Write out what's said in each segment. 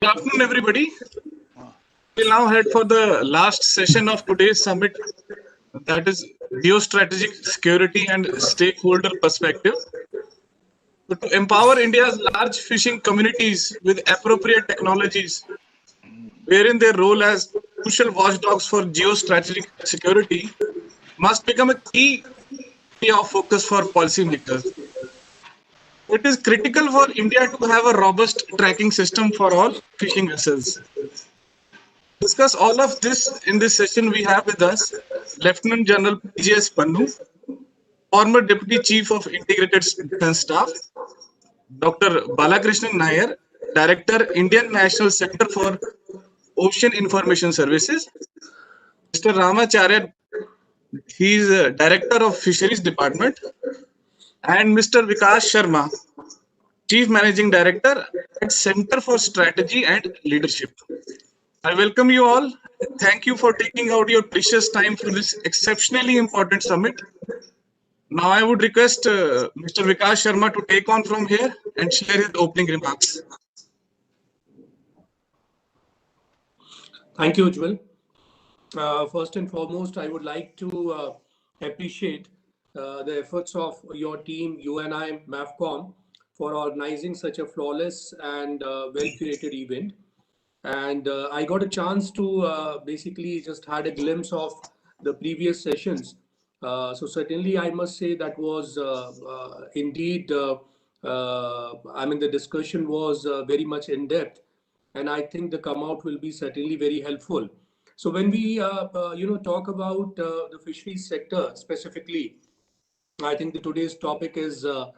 Good afternoon, everybody. We'll now head for the last session of today's summit, that is Geo-Strategic Security and Stakeholder Perspective. So to empower India's large fishing communities with appropriate technologies, wherein their role as crucial watchdogs for geostrategic security must become a key area of focus for policymakers. It is critical for India to have a robust tracking system for all fishing vessels. Discuss all of this in this session, we have with us Lieutenant General PJS Pannu, former Deputy Chief of Integrated Defense Staff, Dr. Balakrishnan Nair, Director, Indian National Center for Ocean Information Services, Mr. Ramacharya, he is Director of Fisheries Department, and Mr. Vikas Sharma, Chief Managing Director at Center for Strategy and Leadership. I welcome you all. Thank you for taking out your precious time for this exceptionally important summit. Now I would request Mr. Vikas Sharma to take on from here and share his opening remarks. Thank you, Ujjwal. First and foremost, I would like to appreciate the efforts of your team, UNI, MAFCOM, for organizing such a flawless and well-curated event. And I got a chance to basically just had a glimpse of the previous sessions. So certainly, I must say that was indeed, I mean, the discussion was very much in depth, and I think the come out will be certainly very helpful. So when we talk about the fisheries sector specifically, I think the today's topic is that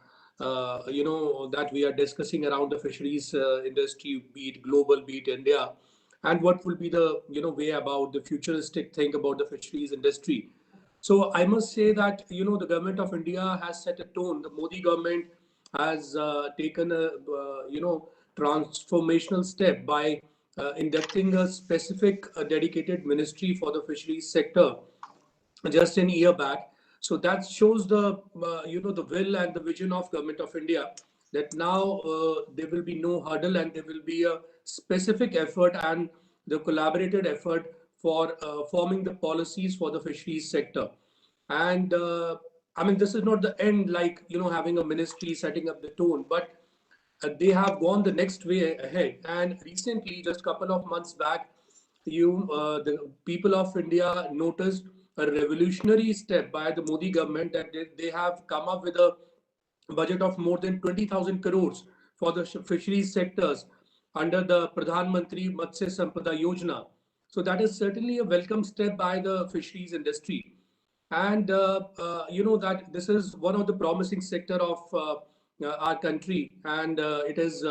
we are discussing around the fisheries industry, be it global, be it India, and what will be the way about the futuristic thing about the fisheries industry. So I must say that the government of India has set a tone. The Modi government has taken a transformational step by inducting a specific dedicated ministry for the fisheries sector just an year back. So that shows the the will and the vision of government of India, that now there will be no hurdle and there will be a specific effort and the collaborated effort for forming the policies for the fisheries sector. And I mean, this is not the end, like having a ministry setting up the tone, but they have gone the next way ahead. And recently, just a couple of months back, the people of India noticed a revolutionary step by the Modi government, that they have come up with a budget of more than 20,000 crores for the fisheries sectors under the Pradhan Mantri Matsya Sampada Yojana. So that is certainly a welcome step by the fisheries industry. And that this is one of the promising sector of our country, and it is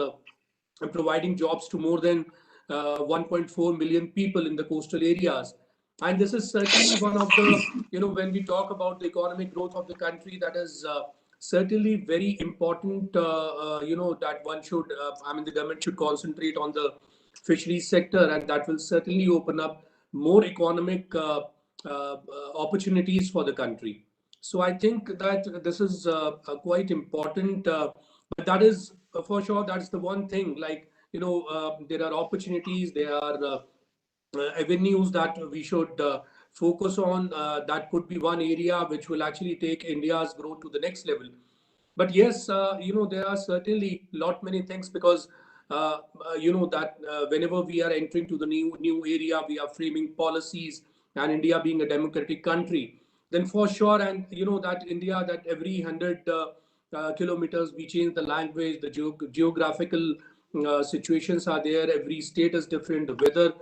providing jobs to more than 1.4 million people in the coastal areas. And this is certainly one of the, when we talk about the economic growth of the country, that is certainly very important, that one should, I mean, the government should concentrate on the fisheries sector, and that will certainly open up more economic opportunities for the country. So I think that this is quite important, but that is for sure, that's the one thing, like, there are opportunities, there are avenues that we should focus on. That could be one area which will actually take India's growth to the next level. But yes, there are certainly lot many things, because that whenever we are entering to the new area, we are framing policies, and India being a democratic country, then for sure, and that India, that every 100 kilometers we change the language, the geographical situations are there, every state is different, the weather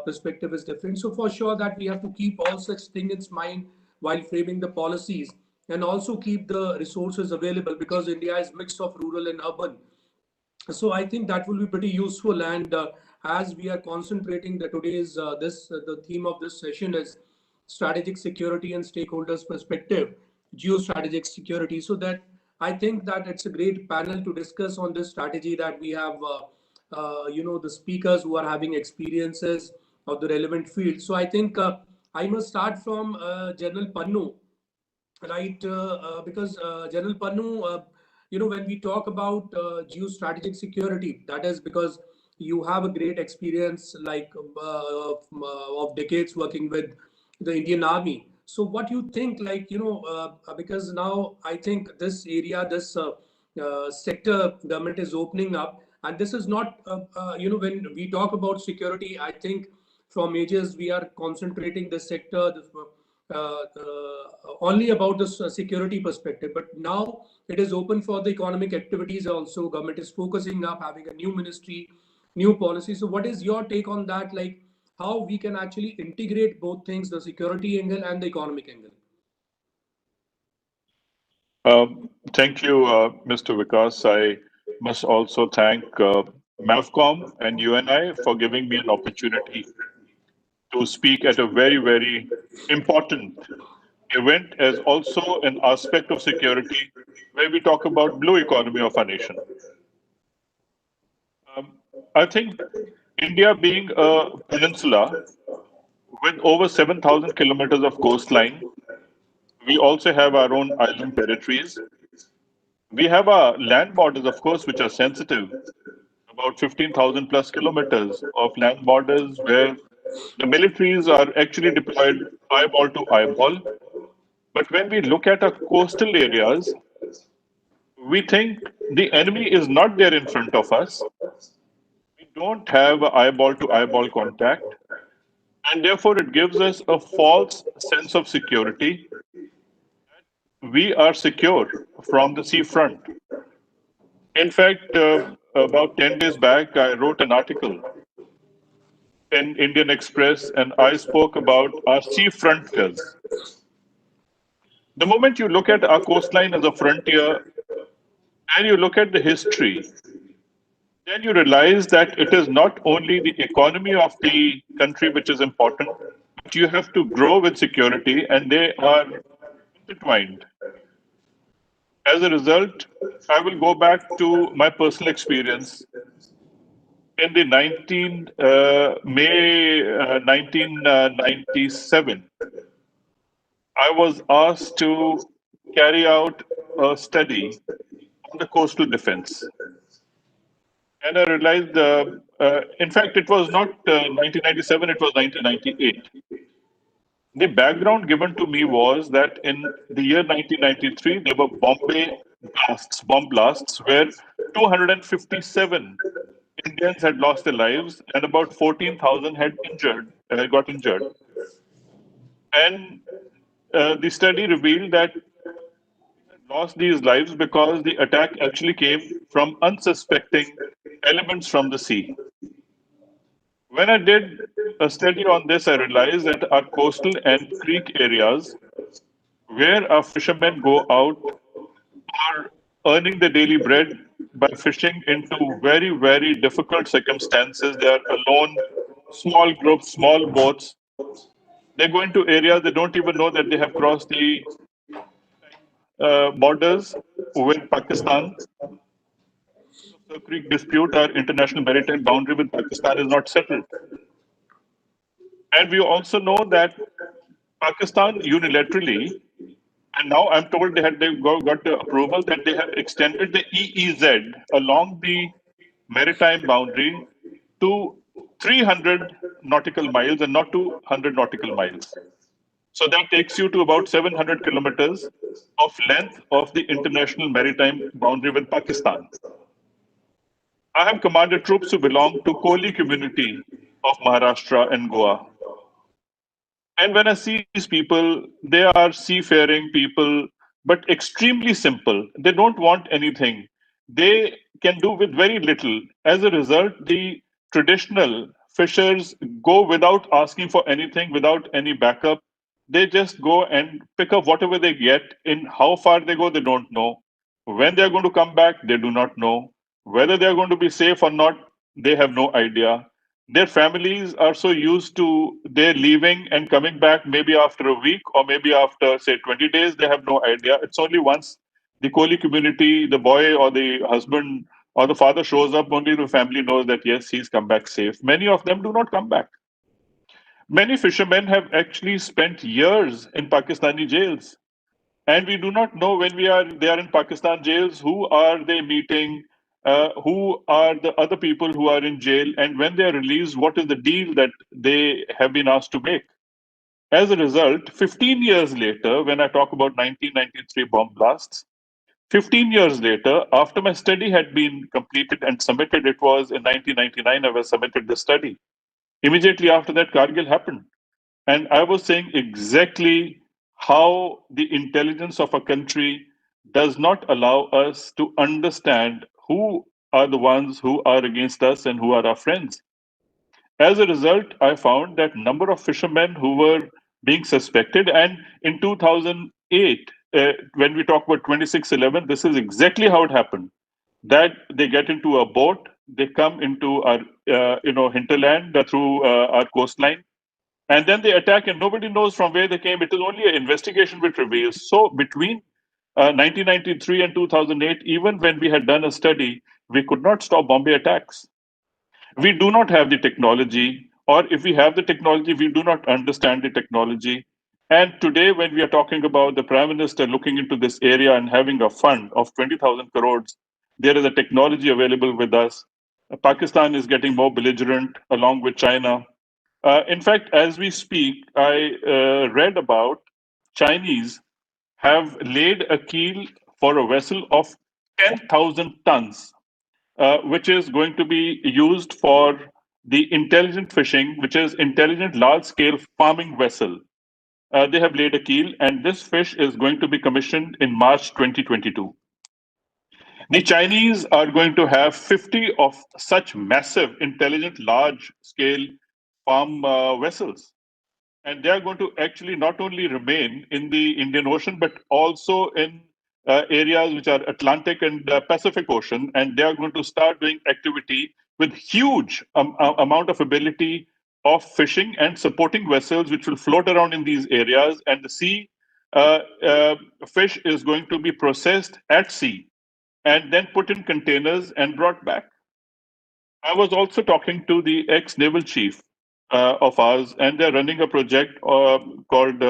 perspective is different. So for sure that we have to keep all such things in mind while framing the policies, and also keep the resources available, because India is mix of rural and urban. So I think that will be pretty useful. And as we are concentrating, the today's the theme of this session is strategic security and stakeholders perspective, geostrategic security. So that I think that it's a great panel to discuss on this strategy, that we have the speakers who are having experiences of the relevant field. So I think I must start from General Pannu, right? Because General Pannu, when we talk about geostrategic security, that is because you have a great experience like of decades working with the Indian Army. So what you think, like, because now I think this area, this sector government is opening up, and this is not, when we talk about security, I think from ages we are concentrating the sector only about the security perspective. But now it is open for the economic activities also. Government is focusing up, having a new ministry, new policy. So what is your take on that? Like how we can actually integrate both things, the security angle and the economic angle? Thank you, Mr. Vikas. I must also thank MAVCOM and UNI for giving me an opportunity to speak at a very, very important event as also an aspect of security where we talk about blue economy of our nation. I think India being a peninsula with over 7,000 kilometers of coastline, we also have our own island territories. We have our land borders, of course, which are sensitive, about 15,000 plus kilometers of land borders where the militaries are actually deployed eyeball to eyeball. But when we look at our coastal areas, we think the enemy is not there in front of us. We don't have eyeball to eyeball contact, and therefore it gives us a false sense of security. We are secure from the seafront. In fact, about 10 days back, I wrote an article in Indian Express and I spoke about our seafront fears. The moment you look at our coastline as a frontier and you look at the history, then you realize that it is not only the economy of the country which is important, but you have to grow with security and they are intertwined. As a result, I will go back to my personal experience. In the May 1997, I was asked to carry out a study on the coastal defense. And I realized, in fact, it was not 1997, it was 1998. The background given to me was that in the year 1993, there were Bombay blasts, bomb blasts, where 257 Indians had lost their lives and about 14,000 had got injured. And the study revealed that lost these lives because the attack actually came from unsuspecting elements from the sea. When I did a study on this, I realized that our coastal and creek areas where our fishermen go out are earning the daily bread by fishing into very, very difficult circumstances. They are alone, small groups, small boats. They go into areas they don't even know that they have crossed the borders with Pakistan. The creek dispute, our international maritime boundary with Pakistan is not settled. And we also know that Pakistan unilaterally, and now I'm told got the approval that they have extended the EEZ along the maritime boundary to 300 nautical miles and not to 100 nautical miles. So that takes you to about 700 kilometers of length of the international maritime boundary with Pakistan. I have commanded troops who belong to Koli community of Maharashtra and Goa. And when I see these people, they are seafaring people, but extremely simple. They don't want anything. They can do with very little. As a result, the traditional fishers go without asking for anything, without any backup. They just go and pick up whatever they get. In how far they go, they don't know. When they're going to come back, they do not know. Whether they're going to be safe or not, they have no idea. Their families are so used to their leaving and coming back maybe after a week or maybe after, say, 20 days, they have no idea. It's only once the Koli community, the boy or the husband or the father shows up, only the family knows that, yes, he's come back safe. Many of them do not come back. Many fishermen have actually spent years in Pakistani jails. And we do not know when they are in Pakistan jails, who are they meeting? who are the other people who are in jail, and when they are released, what is the deal that they have been asked to make. As a result, 15 years later, when I talk about 1993 bomb blasts, 15 years later, after my study had been completed and submitted, it was in 1999 I was submitted the study. Immediately after that, Kargil happened. And I was saying exactly how the intelligence of a country does not allow us to understand who are the ones who are against us and who are our friends. As a result, I found that number of fishermen who were being suspected, and in 2008, when we talk about 2611, this is exactly how it happened. That they get into a boat, they come into our hinterland through our coastline, and then they attack, and nobody knows from where they came. It is only an investigation which reveals. So between 1993 and 2008, even when we had done a study, we could not stop Bombay attacks. We do not have the technology, or if we have the technology, we do not understand the technology. And today, when we are talking about the Prime Minister looking into this area and having a fund of 20,000 crores, there is a technology available with us. Pakistan is getting more belligerent along with China. In fact, as we speak, I read about Chinese have laid a keel for a vessel of 10,000 tons, which is going to be used for the intelligent fishing, which is intelligent large-scale farming vessel. They have laid a keel, and this fish is going to be commissioned in March 2022. The Chinese are going to have 50 of such massive, intelligent, large-scale farm vessels. And they are going to actually not only remain in the Indian Ocean, but also in areas which are Atlantic and Pacific Ocean. And they are going to start doing activity with huge amount of ability of fishing and supporting vessels, which will float around in these areas. And the sea fish is going to be processed at sea and then put in containers and brought back. I was also talking to the ex-naval chief of ours, and they're running a project called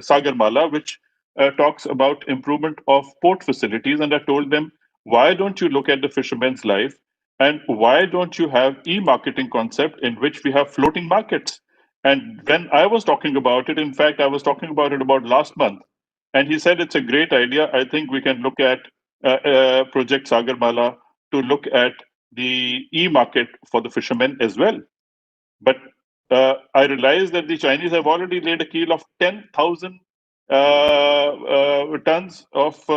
Sagarmala, which talks about improvement of port facilities. And I told them, why don't you look at the fisherman's life, and why don't you have e-marketing concept in which we have floating markets? And when I was talking about it, in fact, I was talking about it about last month, and he said it's a great idea. I think we can look at Project Sagarmala to look at the e-market for the fishermen as well. But I realized that the Chinese have already laid a keel of 10,000 tons of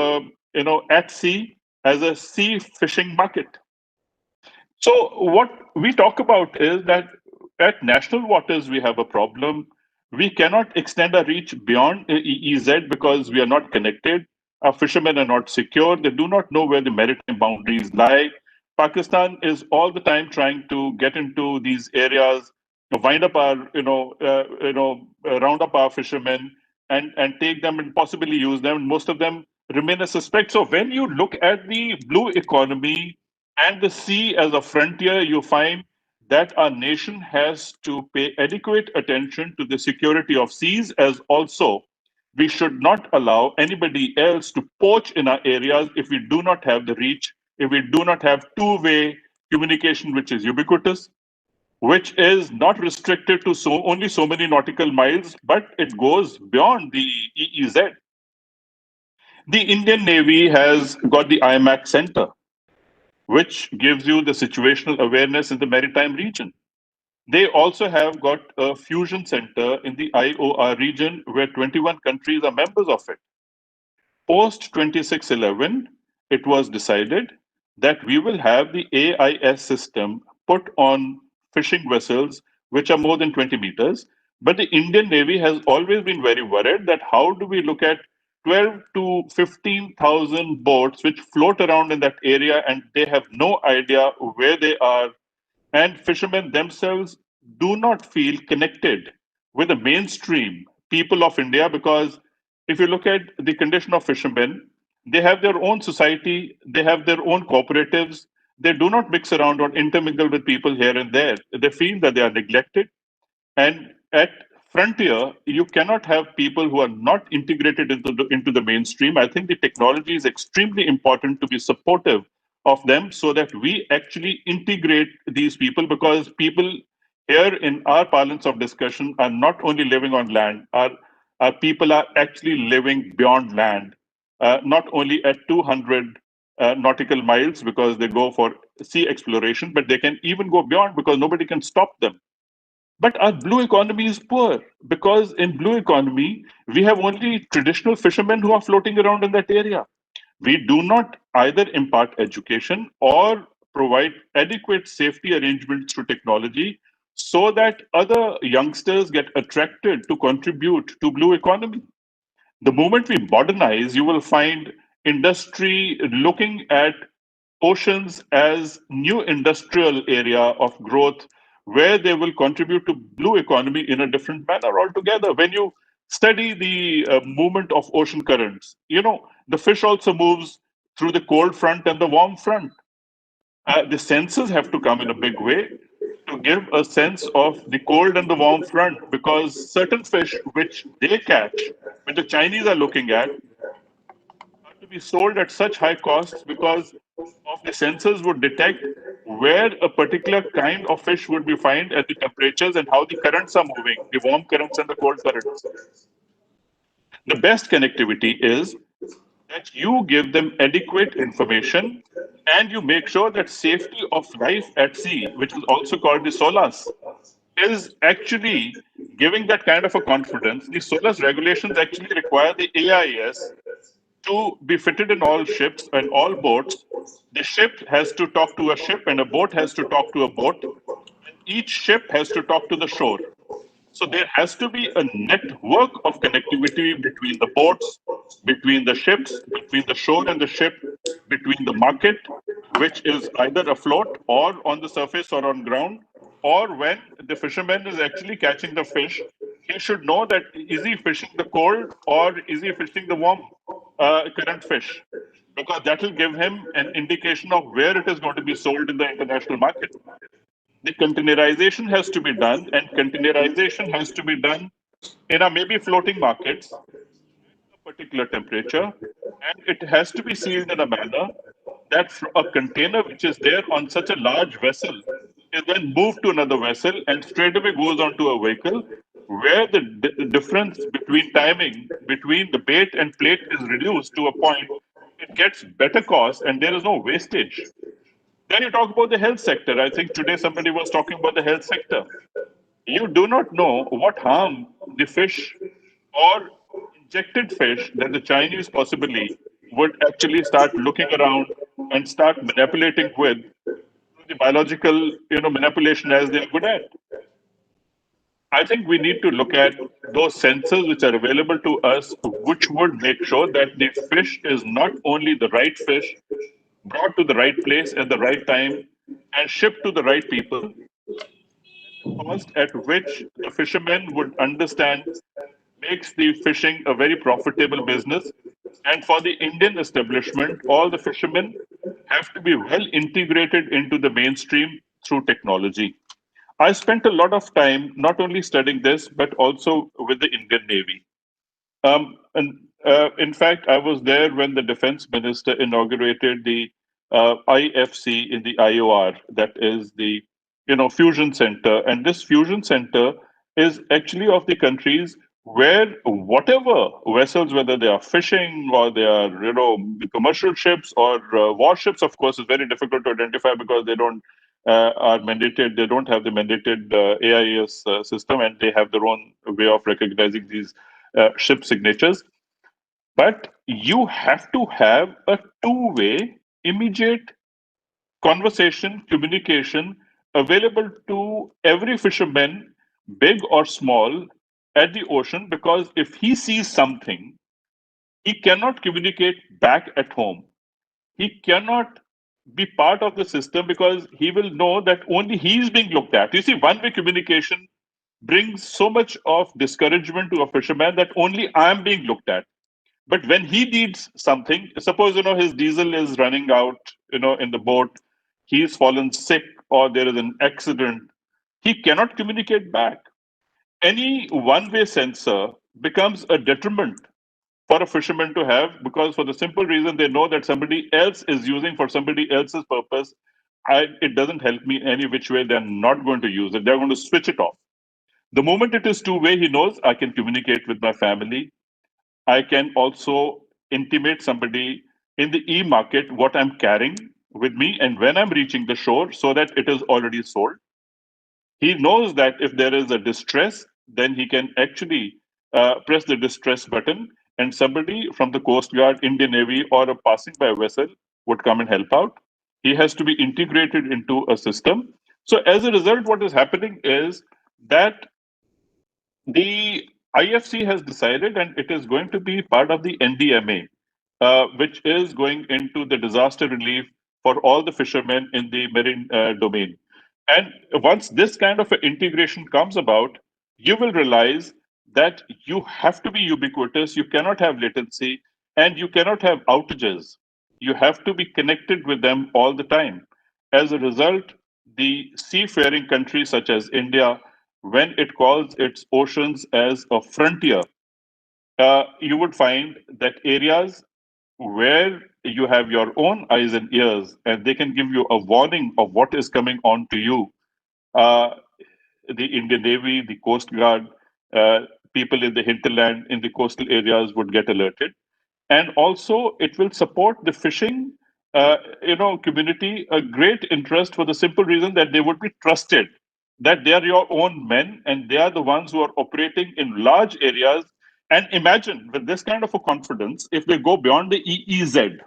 at sea as a sea fishing market. So what we talk about is that at national waters we have a problem. We cannot extend our reach beyond EEZ because we are not connected. Our fishermen are not secure. They do not know where the maritime boundaries lie. Pakistan is all the time trying to get into these areas, wind up our, round up our fishermen and take them and possibly use them. Most of them remain a suspect. So when you look at the blue economy and the sea as a frontier, you find that our nation has to pay adequate attention to the security of seas, as also we should not allow anybody else to poach in our areas if we do not have the reach, if we do not have two-way communication which is ubiquitous, which is not restricted to only so many nautical miles, but it goes beyond the EEZ. The Indian Navy has got the IMAC Center, which gives you the situational awareness in the maritime region. They also have got a fusion center in the IOR region where 21 countries are members of it. Post 2611, it was decided that we will have the AIS system put on fishing vessels which are more than 20 meters. But the Indian Navy has always been very worried that how do we look at 12 to 15,000 boats which float around in that area and they have no idea where they are, and fishermen themselves do not feel connected with the mainstream people of India, because if you look at the condition of fishermen, they have their own society, they have their own cooperatives, they do not mix around or intermingle with people here and there. They feel that they are neglected. And at frontier, you cannot have people who are not integrated into the mainstream. I think the technology is extremely important to be supportive of them so that we actually integrate these people, because people here in our parlance of discussion are not only living on land, our people are actually living beyond land, not only at 200 nautical miles because they go for sea exploration, but they can even go beyond because nobody can stop them. But our blue economy is poor because in blue economy, we have only traditional fishermen who are floating around in that area. We do not either impart education or provide adequate safety arrangements through technology so that other youngsters get attracted to contribute to blue economy. The moment we modernize, you will find industry looking at oceans as new industrial area of growth where they will contribute to blue economy in a different manner altogether. When you study the movement of ocean currents, the fish also moves through the cold front and the warm front. The senses have to come in a big way to give a sense of the cold and the warm front, because certain fish which they catch, which the Chinese are looking at, are to be sold at such high costs because of the sensors would detect where a particular kind of fish would be found at the temperatures and how the currents are moving, the warm currents and the cold currents. The best connectivity is that you give them adequate information and you make sure that safety of life at sea, which is also called the SOLAS, is actually giving that kind of a confidence. The SOLAS regulations actually require the AIS to be fitted in all ships and all boats. The ship has to talk to a ship and a boat has to talk to a boat, and each ship has to talk to the shore. So there has to be a network of connectivity between the boats, between the ships, between the shore and the ship, between the market, which is either afloat or on the surface or on ground, or when the fisherman is actually catching the fish, he should know that is he fishing the cold or is he fishing the warm current fish, because that will give him an indication of where it is going to be sold in the international market. The containerization has to be done, and containerization has to be done in a maybe floating markets, a particular temperature, and it has to be sealed in a manner that a container which is there on such a large vessel is then moved to another vessel and straight away goes onto a vehicle where the difference between timing between the bait and plate is reduced to a point. It gets better cost and there is no wastage. Then you talk about the health sector. I think today somebody was talking about the health sector. You do not know what harm the fish or injected fish that the Chinese possibly would actually start looking around and start manipulating with the biological, manipulation as they're good at. I think we need to look at those sensors which are available to us, which would make sure that the fish is not only the right fish, brought to the right place at the right time, and shipped to the right people, cost at which the fishermen would understand makes the fishing a very profitable business. And for the Indian establishment, all the fishermen have to be well integrated into the mainstream through technology. I spent a lot of time not only studying this, but also with the Indian Navy. And in fact, I was there when the defense minister inaugurated the IFC in the IOR, that is the fusion center. And this fusion center is actually of the countries where whatever vessels, whether they are fishing or they are the commercial ships or warships, of course, is very difficult to identify because they don't are mandated. They don't have the mandated AIS system, and they have their own way of recognizing these ship signatures. But you have to have a two-way, immediate conversation, communication available to every fisherman, big or small, at the ocean, because if he sees something, he cannot communicate back at home. He cannot be part of the system because he will know that only he is being looked at. You see, one-way communication brings so much of discouragement to a fisherman that only I am being looked at. But when he needs something, suppose his diesel is running out, in the boat, he's fallen sick or there is an accident, he cannot communicate back. Any one-way sensor becomes a detriment for a fisherman to have, because for the simple reason they know that somebody else is using for somebody else's purpose. It doesn't help me any which way. They're not going to use it. They're going to switch it off. The moment it is two-way, he knows I can communicate with my family. I can also intimate somebody in the e-market what I'm carrying with me and when I'm reaching the shore so that it is already sold. He knows that if there is a distress, then he can actually press the distress button and somebody from the Coast Guard, Indian Navy, or a passing by vessel would come and help out. He has to be integrated into a system. So as a result, what is happening is that the IFC has decided, and it is going to be part of the NDMA, which is going into the disaster relief for all the fishermen in the marine domain. And once this kind of integration comes about, you will realize that you have to be ubiquitous, you cannot have latency, and you cannot have outages. You have to be connected with them all the time. As a result, the seafaring countries such as India, when it calls its oceans as a frontier, you would find that areas where you have your own eyes and ears and they can give you a warning of what is coming on to you. Uh, the Indian Navy, the Coast Guard, uh, people in the hinterland, in the coastal areas would get alerted. And also, it will support the fishing, community a great interest for the simple reason that they would be trusted, that they are your own men and they are the ones who are operating in large areas. And imagine with this kind of a confidence, if they go beyond the EEZ,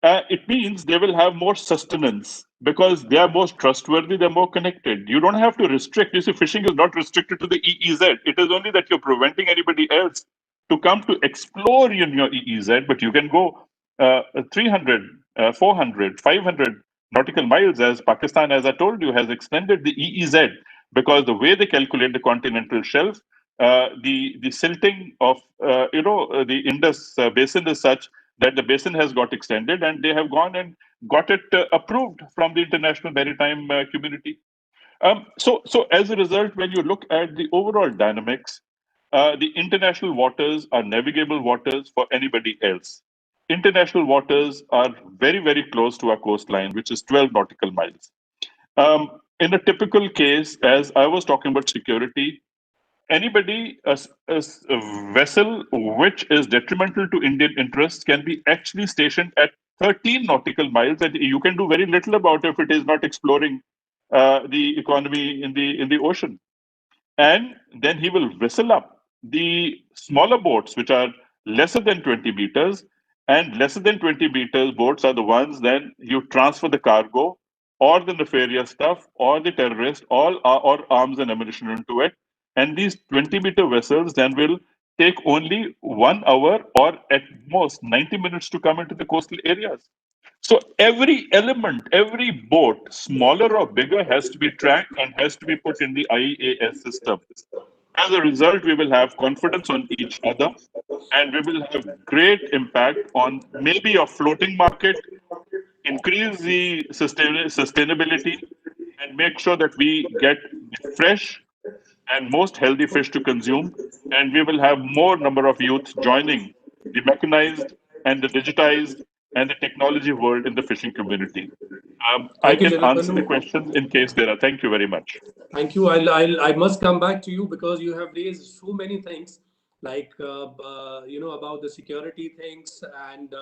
it means they will have more sustenance because they are more trustworthy, they're more connected. You don't have to restrict. You see, fishing is not restricted to the EEZ. It is only that you're preventing anybody else to come to explore in your EEZ, but you can go 300, 400, 500 nautical miles, as Pakistan, as I told you, has extended the EEZ because the way they calculate the continental shelf, the silting of the Indus basin is such that the basin has got extended and they have gone and got it approved from the international maritime community. So as a result, when you look at the overall dynamics, the international waters are navigable waters for anybody else. International waters are very, very close to our coastline, which is 12 nautical miles. In a typical case, as I was talking about security, anybody, a vessel which is detrimental to Indian interests can be actually stationed at 13 nautical miles, and you can do very little about it if it is not exploring the economy in the ocean. And then he will whistle up the smaller boats, which are lesser than 20 meters. And lesser than 20 meters boats are the ones then you transfer the cargo or the nefarious stuff or the terrorist or arms and ammunition into it. And these 20-meter vessels then will take only 1 hour or at most 90 minutes to come into the coastal areas. So every element, every boat, smaller or bigger, has to be tracked and has to be put in the IEAS system. As a result, we will have confidence on each other and we will have great impact on maybe a floating market, increase the sustainability, and make sure that we get the fresh and most healthy fish to consume. And we will have more number of youth joining the mechanized and the digitized and the technology world in the fishing community. I Thank you, can answer the gentlemen. questions in case there are. Thank you very much. Thank you. I must come back to you because you have raised so many things, like about the security things and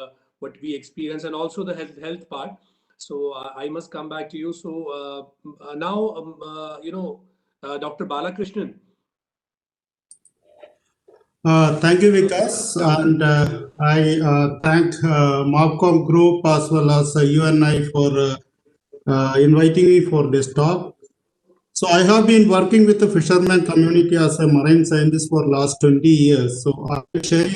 what we experience, and also the health part. So I must come back to you. So now, Dr. Balakrishnan. Thank you, Vikas, and I thank Mobcom Group as well as UNI for inviting me for this talk. So I have been working with the fishermen community as a marine scientist for last 20 years. So I will share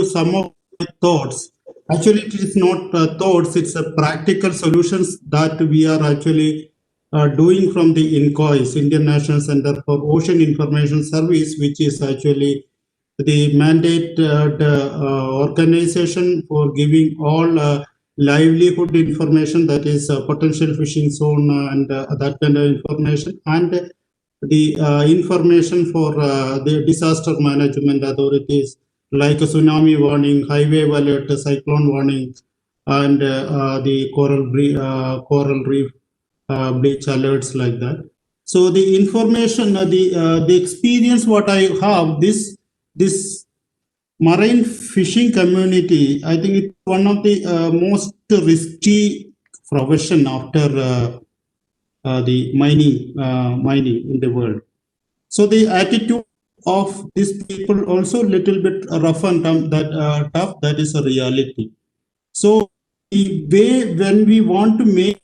some of my thoughts. Actually, it is not thoughts; it's a practical solutions that we are actually doing from the INCOIS, Indian National Center for Ocean Information Service, which is actually the mandate organization for giving all livelihood information, that is potential fishing zone and that kind of information, and the information for the disaster management authorities like a tsunami warning, high wave alert, cyclone warning, and the coral reef bleach alerts like that. So the information, the experience what I have, this marine fishing community, I think it's one of the most risky profession after the mining in the world. So the attitude of these people also little bit rough and tough. That is a reality. So the way when we want to make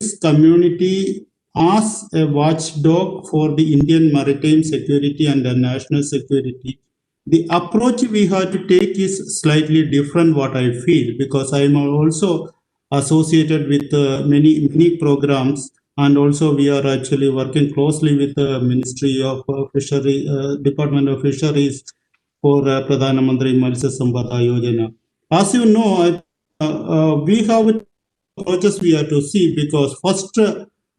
this community as a watchdog for the Indian maritime security and the national security, the approach we have to take is slightly different. What I feel, because I am also associated with many programs, and also we are actually working closely with the Ministry of Fishery, Department of Fisheries for Pradhana Mantri Matsya Sampada Yojana. As you know, we have approaches we have to see, because first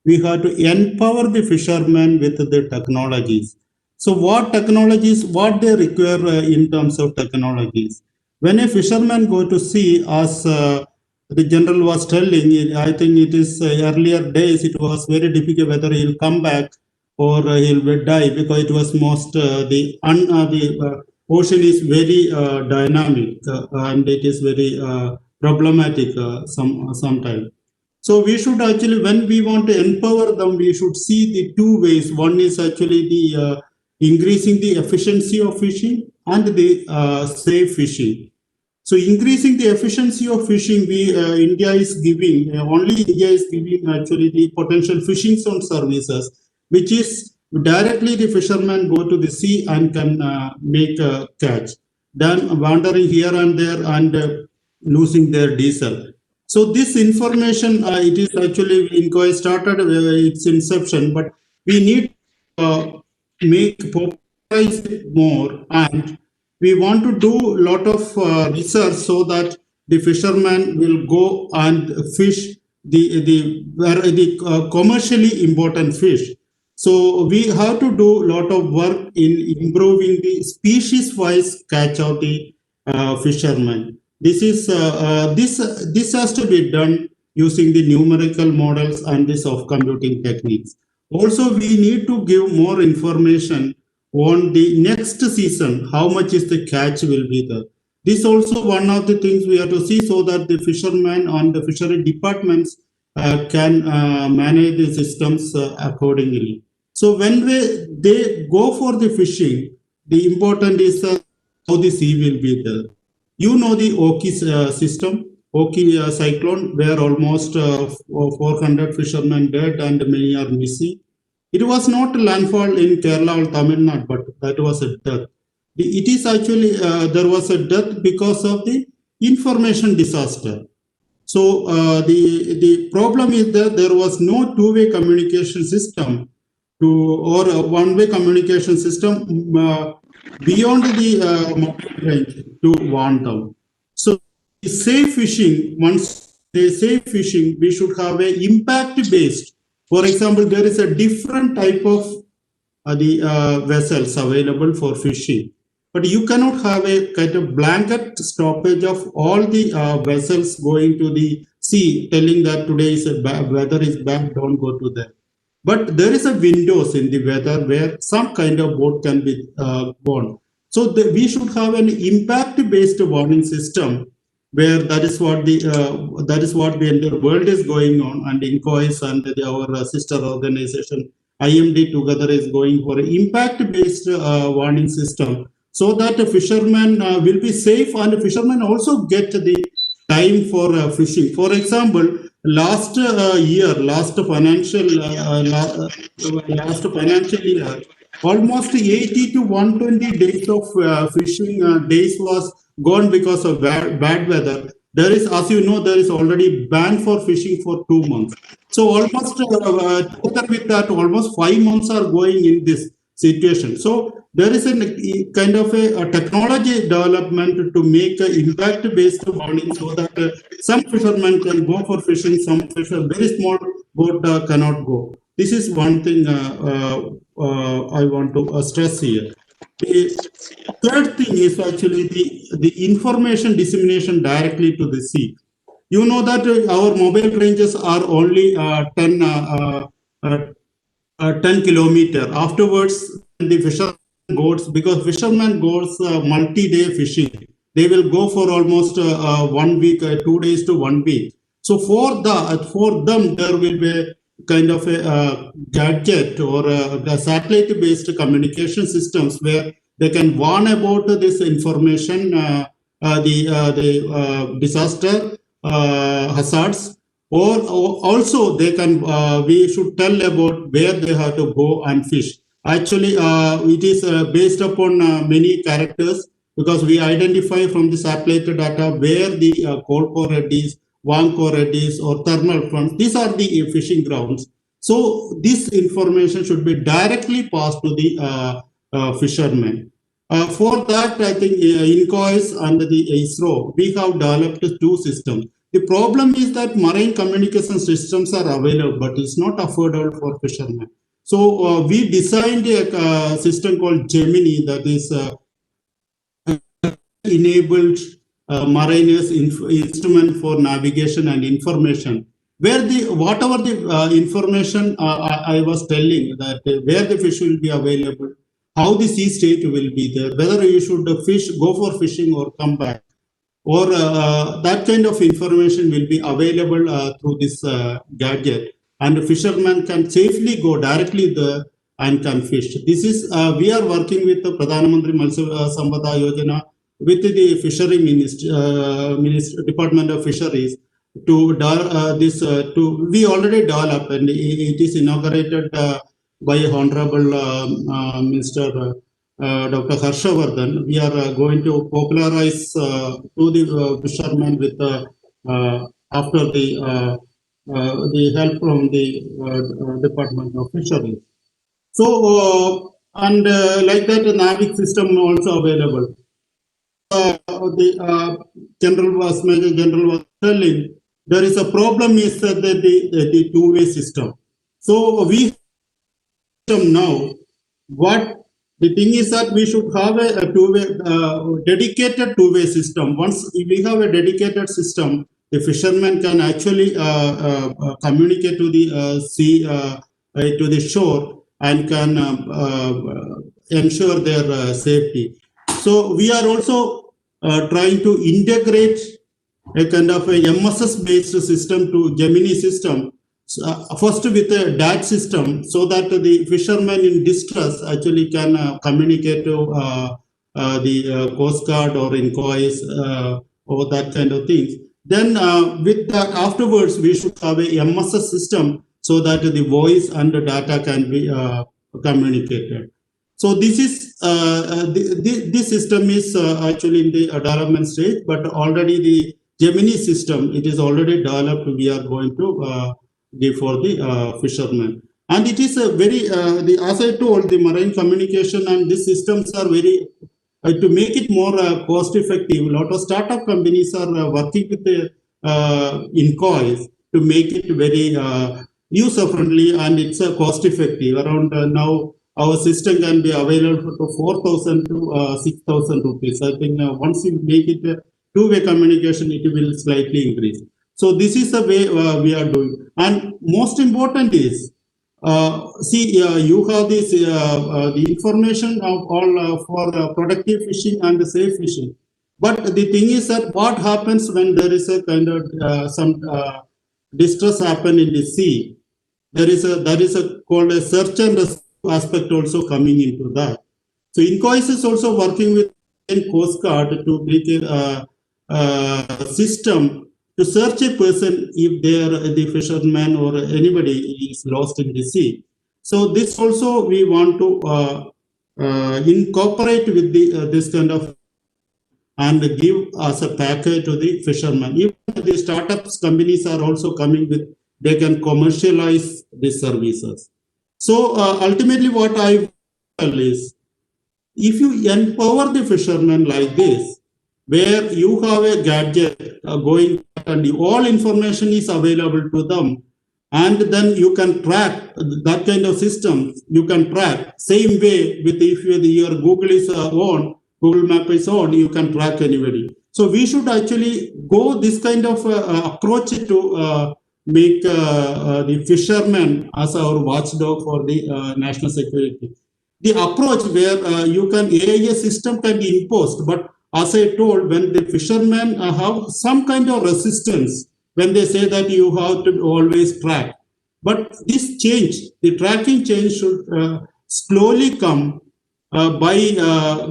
we have to empower the fishermen with the technologies. So what technologies, what they require in terms of technologies? When a fisherman go to sea, as the general was telling, I think it is earlier days, it was very difficult whether he'll come back or he'll die, because it was most the ocean is very dynamic and it is very problematic sometimes. So we should actually, when we want to empower them, we should see the two ways. One is actually the increasing the efficiency of fishing and the safe fishing. So increasing the efficiency of fishing, we India is giving only India is giving actually the potential fishing zone services, which is directly the fishermen go to the sea and can make a catch, then wandering here and there and losing their diesel. So this information, it is actually inquiry started its inception, but we need make popularize it more, and we want to do a lot of research so that the fishermen will go and fish the commercially important fish. So we have to do a lot of work in improving the species-wise catch of the fishermen. This has to be done using the numerical models and the soft computing techniques. Also, we need to give more information on the next season, how much is the catch will be there. This also one of the things we have to see, so that the fishermen and the fishery departments can manage the systems accordingly. So when they go for the fishing, the important is how the sea will be there. You know the Oki system, Oki cyclone, where almost 400 fishermen dead and many are missing. It was not landfall in Kerala or Tamil Nadu, but that was a death. It is actually, there was a death because of the information disaster. So the problem is that there was no two-way communication system or a one-way communication system beyond the mobile range to warn them. So safe fishing, once they say fishing, we should have a impact-based. For example, there is a different type of the vessels available for fishing. But you cannot have a kind of blanket stoppage of all the vessels going to the sea, telling that today is weather is bad, don't go to there. But there is a windows in the weather where some kind of boat can be gone. So we should have an impact-based warning system, where that is what the entire world is going on, and INCOIS and our sister organization IMD together is going for an impact-based warning system, so that a fisherman will be safe, and fishermen also get the time for fishing. For example, last financial year, almost 80 to 120 days of fishing days was gone because of bad weather. There is, as you know, there is already ban for fishing for 2 months. So almost together with that, almost 5 months are going in this situation. So there is a kind of a technology development to make an impact-based warning, so that some fishermen can go for fishing, some very small boat cannot go. This is one thing I want to stress here. The third thing is actually the information dissemination directly to the sea. You know that our mobile ranges are only 10 kilometer. Afterwards, the fishermen goes, because fishermen goes multi-day fishing. They will go for almost 1 week, 2 days to 1 week. So for them, there will be kind of a gadget or the satellite-based communication systems where they can warn about this information, the disaster hazards, or also they can we should tell about where they have to go and fish. Actually, it is based upon many characters, because we identify from the satellite data where the cold core eddies, warm core eddies, or thermal fronts. These are the fishing grounds. So this information should be directly passed to the fishermen. For that, I think INCOIS and the ISRO, we have developed two systems. The problem is that marine communication systems are available, but it's not affordable for fishermen. So we designed a system called Gemini, that is enabled mariners instrument for navigation and information, where the whatever the information I was telling, that where the fish will be available, how the sea state will be there, whether you should go for fishing or come back, or that kind of information will be available through this gadget, and the fishermen can safely go directly there and can fish. This is we are working with the Pradhan Mantri Matsya Sampada Yojana, with the Fishery Department of Fisheries, to we already developed, and it is inaugurated by Honorable Minister Dr. Harshavardhan. We are going to popularize to the fishermen with after the help from the Department of Fisheries. So and like that, the NAVIC system also available. The Major General was telling, there is a problem is that the two-way system. So we now, what the thing is that we should have a two-way, dedicated two-way system. Once we have a dedicated system, the fishermen can actually communicate to the sea, to the shore, and can ensure their safety. So we are also trying to integrate a kind of a MSS-based system to Gemini system. First with a DAT system, so that the fishermen in distress actually can communicate to the Coast Guard or INCOIS or that kind of things. Then with that, afterwards, we should have a MSS system so that the voice and the data can be communicated. So this is this system is actually in the development stage, but already the Gemini system, it is already developed. We are going to give for the fishermen, and it is a very as I told, the marine communication and these systems are very to make it more cost effective. A lot of startup companies are working with the INCOIS to make it very user friendly, and it's cost effective. Around now, our system can be available for 4,000 to 6,000 rupees. I think once you make it two-way communication, it will slightly increase. So this is the way we are doing. And most important is, see, you have this the information of all for productive fishing and safe fishing. But the thing is that what happens when there is a kind of some distress happen in the sea? There is a called a search and rescue aspect also coming into that. So INCOIS is also working with Coast Guard to make a system to search a person if they are the fisherman or anybody is lost in the sea. So this also we want to incorporate with the this kind of and give as a package to the fishermen. Even the startups companies are also coming with, they can commercialize these services. So ultimately what I feel is, if you empower the fishermen like this, where you have a gadget going and all information is available to them, and then you can track that kind of system. You can track same way with if your Google is on, Google Map is on, you can track anybody. So we should actually go this kind of approach to make the fishermen as our watchdog for the national security. The approach where you can AIS system can be imposed, but as I told, when the fishermen have some kind of resistance, when they say that you have to always track, but this change, the tracking change should slowly come by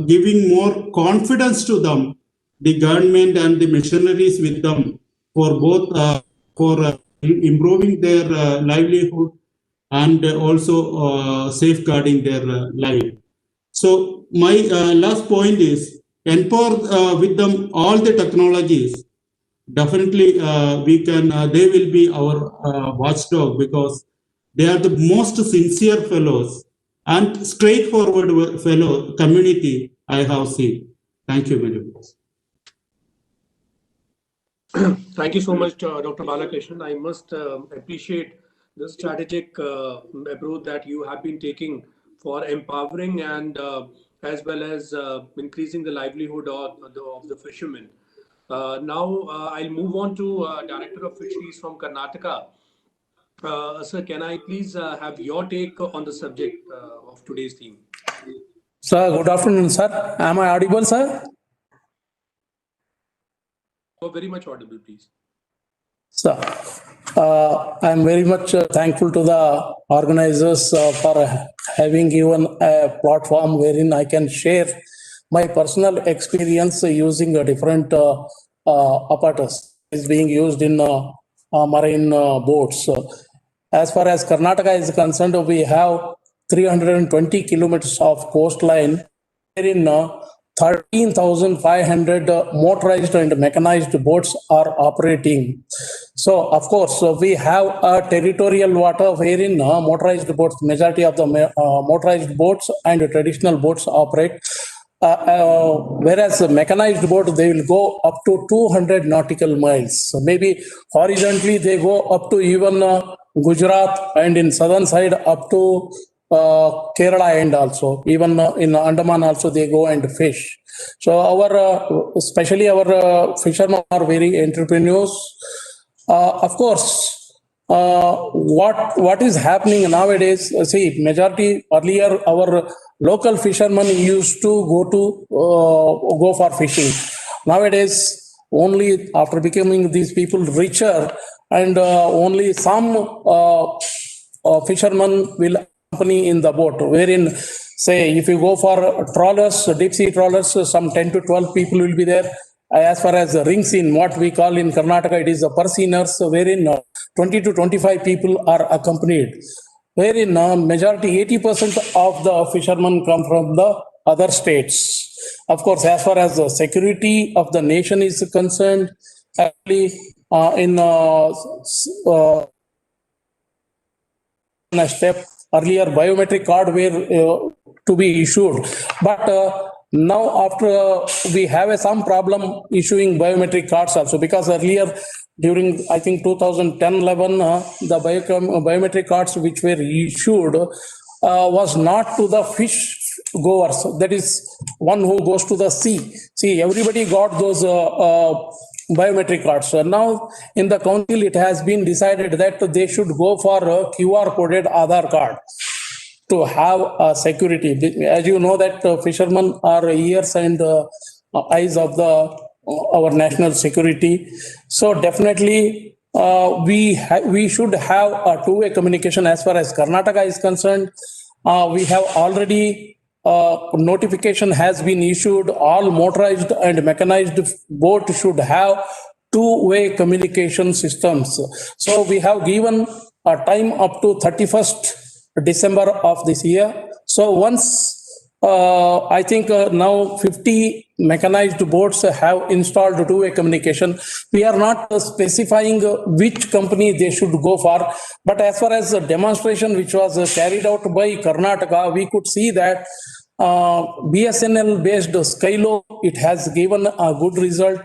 giving more confidence to them, the government and the missionaries with them for both for improving their livelihood and also safeguarding their life. So my last point is empower with them all the technologies. Definitely, we can. They will be our watchdog because they are the most sincere fellows and straightforward fellow community I have seen. Thank you very much. Thank you so much, Dr. Balakrishnan. I must appreciate the strategic approach that you have been taking for empowering and as well as increasing the livelihood of the fishermen. Now, I'll move on to Director of Fisheries from Karnataka. Sir, can I please have your take on the subject of today's theme? Sir, good afternoon, sir. Am I audible, sir? You're very much audible, please. Sir, I'm very much thankful to the organizers for having given a platform wherein I can share my personal experience using a different apparatus is being used in marine boats. As far as Karnataka is concerned, we have 320 kilometers of coastline wherein 13,500 motorized and mechanized boats are operating. So, of course, we have a territorial water wherein motorized boats, majority of the motorized boats and traditional boats operate. Whereas a mechanized boat, they will go up to 200 nautical miles. So maybe horizontally, they go up to even Gujarat, and in southern side up to Kerala end also, even in Andaman also they go and fish. So our, especially our fishermen are very entrepreneurs. Of course, what is happening nowadays, see, majority earlier our local fishermen used to go for fishing. Nowadays, only after becoming these people richer and only some fishermen will accompany in the boat, wherein say if you go for trawlers, deep sea trawlers, some 10 to 12 people will be there. As far as the rings in what we call in Karnataka, it is the purseaners, wherein 20 to 25 people are accompanied. Wherein majority 80% of the fishermen come from the other states. Of course, as far as the security of the nation is concerned, actually in a step earlier biometric card were to be issued, but now after we have some problem issuing biometric cards also, because earlier during I think 2010-11 the biometric cards which were issued was not to the fish goers, that is one who goes to the sea. See, everybody got those biometric cards. So now in the council it has been decided that they should go for a QR coded Aadhaar card to have security. As you know that fishermen are ears and eyes of our national security. So definitely we should have a two-way communication. As far as Karnataka is concerned, we have already notification has been issued. All motorized and mechanized boat should have two-way communication systems. So we have given a time up to 31st December of this year. So once I think now 50 mechanized boats have installed two-way communication. We are not specifying which company they should go for, but as far as the demonstration which was carried out by Karnataka, we could see that BSNL based Skylo, it has given a good result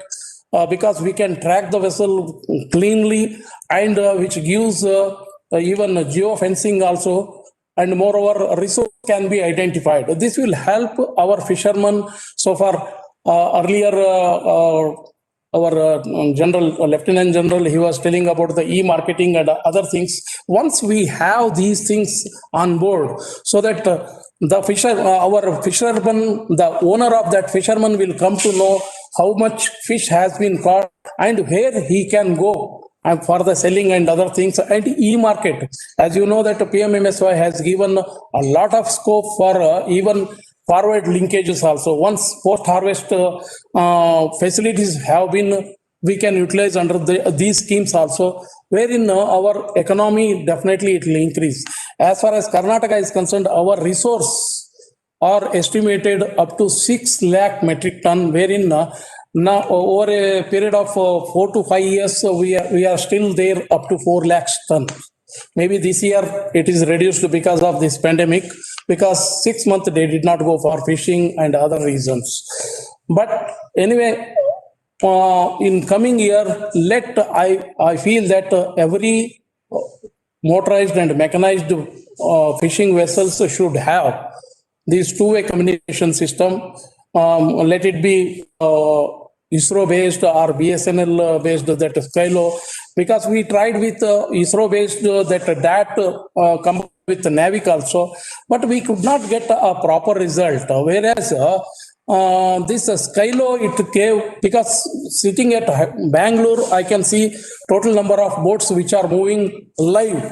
because we can track the vessel cleanly, and which gives even geofencing also, and moreover, resource can be identified. This will help our fishermen. So far, earlier, our Lieutenant General, he was telling about the e-marketing and other things. Once we have these things on board, so that our fisherman, the owner of that fisherman will come to know how much fish has been caught and where he can go and for the selling and other things, and e-market. As you know that PMMSY has given a lot of scope for even forward linkages also. Once post-harvest facilities have been, we can utilize under these schemes also, wherein our economy definitely it will increase. As far as Karnataka is concerned, our resource are estimated up to 6 lakh metric ton, wherein now over a period of 4 to 5 years, we are still there up to 4 lakhs ton. Maybe this year it is reduced because of this pandemic, because 6 months they did not go for fishing and other reasons. But anyway, in coming year, I feel that every motorized and mechanized fishing vessels should have this two-way communication system. Let it be ISRO-based or BSNL-based, that Skylo, because we tried with ISRO-based that come with Navic also, but we could not get a proper result. Whereas this Skylo, it gave, because sitting at Bangalore, I can see total number of boats which are moving live.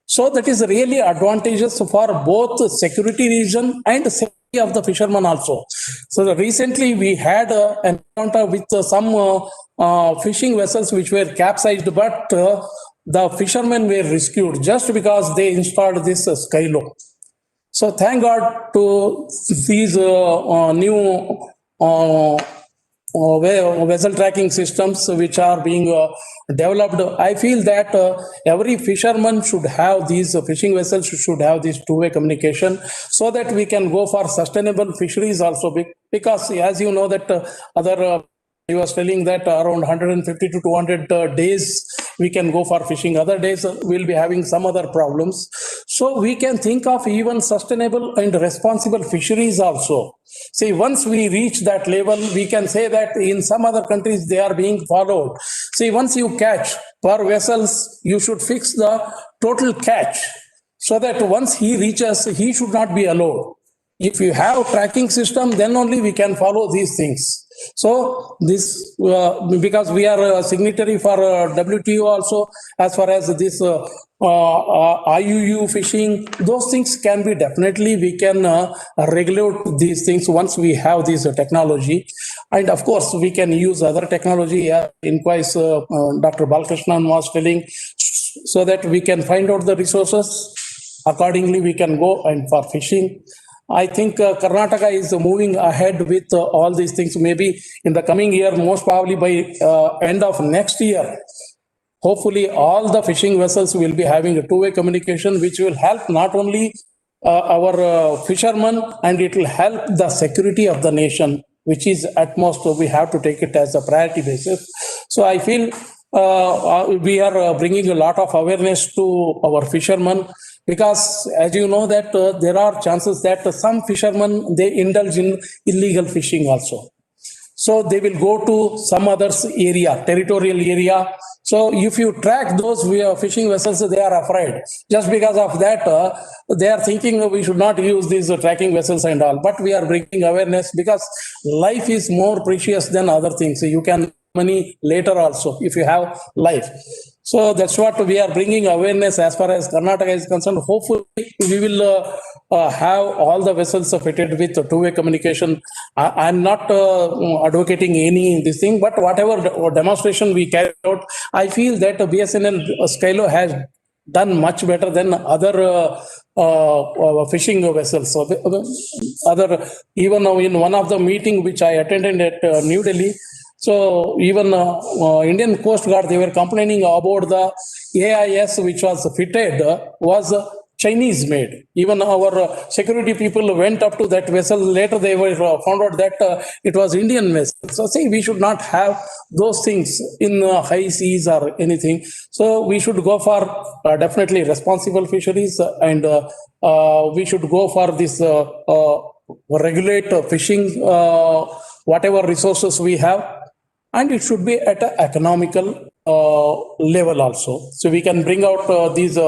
So that is really advantageous for both security reason and safety of the fishermen also. So recently we had an encounter with some fishing vessels which were capsized, but the fishermen were rescued just because they installed this Skylo. So thank God to these new vessel tracking systems which are being developed. I feel that every fisherman should have these fishing vessels should have this two-way communication, so that we can go for sustainable fisheries also, because as you know that other he was telling that around 150 to 200 days we can go for fishing. Other days we'll be having some other problems. So we can think of even sustainable and responsible fisheries also. See, once we reach that level, we can say that in some other countries they are being followed. See, once you catch per vessels, you should fix the total catch, so that once he reaches, he should not be allowed. If you have tracking system, then only we can follow these things. So this, because we are a signatory for WTO also, as far as this IUU fishing, those things can be definitely, we can regulate these things once we have this technology. And of course, we can use other technology, inquires Dr. Balkrishnan was telling, so that we can find out the resources. Accordingly, we can go and for fishing. I think Karnataka is moving ahead with all these things. Maybe in the coming year, most probably by end of next year, hopefully all the fishing vessels will be having a two-way communication, which will help not only our fishermen, and it will help the security of the nation, which is at most we have to take it as a priority basis. So I feel we are bringing a lot of awareness to our fishermen, because as you know that there are chances that some fishermen, they indulge in illegal fishing also. So they will go to some other's area, territorial area. So if you track those fishing vessels, they are afraid. Just because of that, they are thinking we should not use these tracking vessels and all. But we are bringing awareness, because life is more precious than other things. You can money later also if you have life. So that's what we are bringing awareness as far as Karnataka is concerned. Hopefully we will have all the vessels fitted with two-way communication. I'm not advocating any this thing, but whatever demonstration we carried out, I feel that BSNL Skylo has done much better than other fishing vessels. So other, even in one of the meeting which I attended at New Delhi, so even Indian Coast Guard, they were complaining about the AIS which was fitted was Chinese made. Even our security people went up to that vessel. Later, they were found out that it was Indian vessel. So, see, we should not have those things in high seas or anything. So, we should go for definitely responsible fisheries, and we should go for this regulate fishing, whatever resources we have, and it should be at an economical level also. So we can bring out these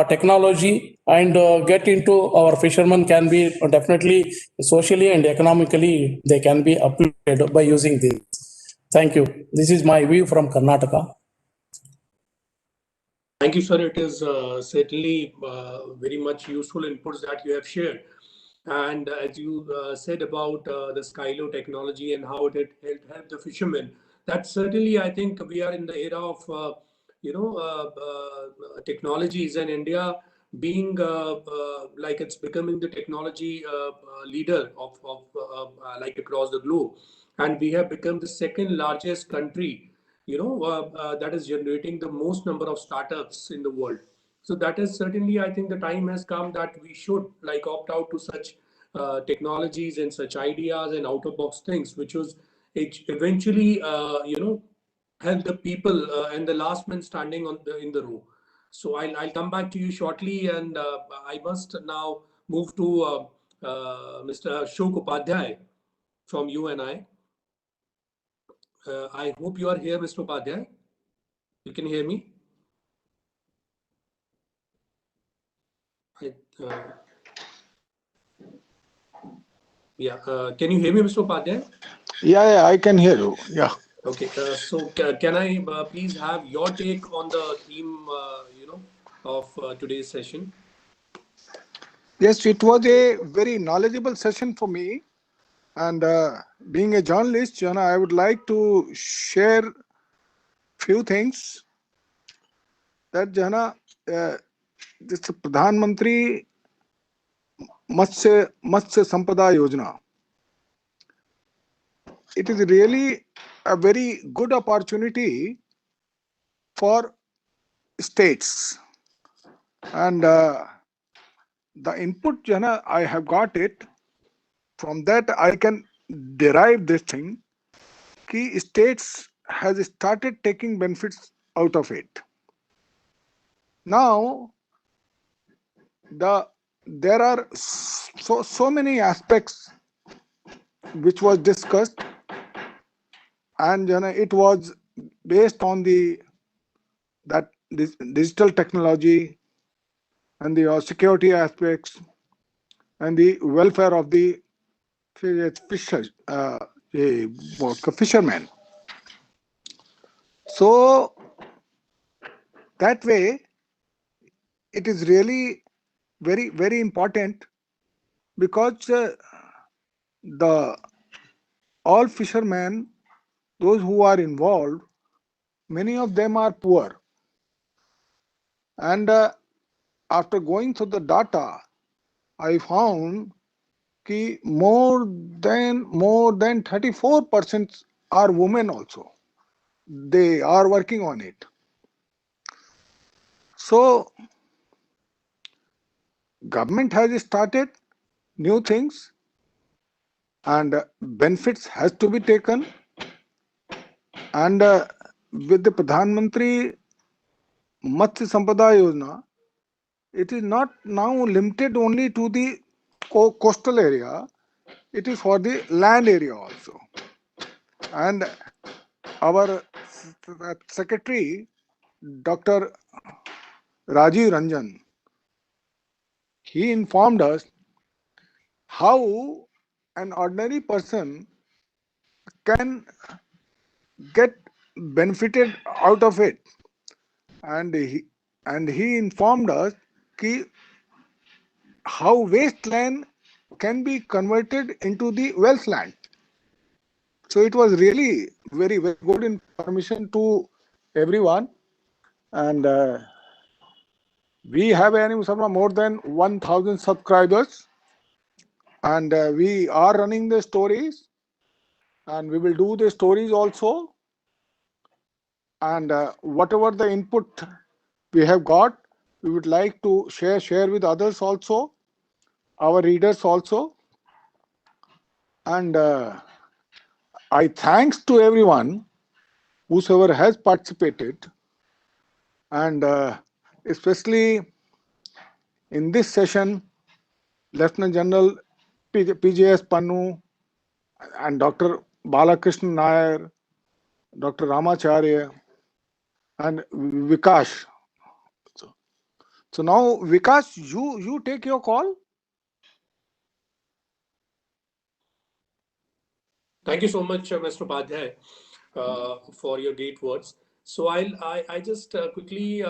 technology and get into our fishermen can be definitely socially and economically, they can be uplifted by using this. Thank you. This is my view from Karnataka. Thank you, sir. It is certainly very much useful inputs that you have shared. And as you said about the Skylo technology and how it helped the fishermen, that certainly I think we are in the era of technologies, and India being like it's becoming the technology leader of like across the globe, and we have become the second largest country that is generating the most number of startups in the world. So that is certainly, I think the time has come that we should like opt out to such technologies and such ideas and out of box things, which was eventually, help the people and the last man standing in the row. So I'll come back to you shortly, and I must now move to Mr. Ashok Upadhyay from UNI. I hope you are here, Mr. Upadhyay. You can hear me? I, uh, yeah. Can you hear me, Mr. Upadhyay? Yeah, I can hear you. Yeah. Okay. Can I please have your take on the theme, of today's session? Yes, it was a very knowledgeable session for me. And being a journalist, Jana, I would like to share few things that Jana, this Pradhan Mantri Matsya Sampada Yojana. It is really a very good opportunity for states. And the input, Jana, I have got it. From that, I can derive this thing. Key states has started taking benefits out of it. Now, there are so many aspects which was discussed, and it was based on that digital technology and the security aspects and the welfare of the fishermen. So that way, it is really very important, because the all fishermen, those who are involved, many of them are poor, and after going through the data, I found that more than 34% are women also. They are working on it. So government has started new things, and benefits has to be taken. And with the Pradhan Mantri Matsya Sampada Yojana, it is not now limited only to the coastal area. It is for the land area also. And our secretary, Dr. Rajiv Ranjan, he informed us how an ordinary person can get benefited out of it. And he informed us how wasteland can be converted into the wealth land. So it was really very good information to everyone. And we have more than 1,000 subscribers, and we are running the stories, and we will do the stories also. And whatever the input we have got, we would like to share with others also, our readers also. And I thanks to everyone, whosoever has participated, and especially in this session, Lieutenant General PJS Pannu and Dr. Balakrishnan Nair, Dr. Ramacharya, and Vikas. So now, Vikas, you take your call. Thank you so much, Mr. Padhyay, for your great words. So I just quickly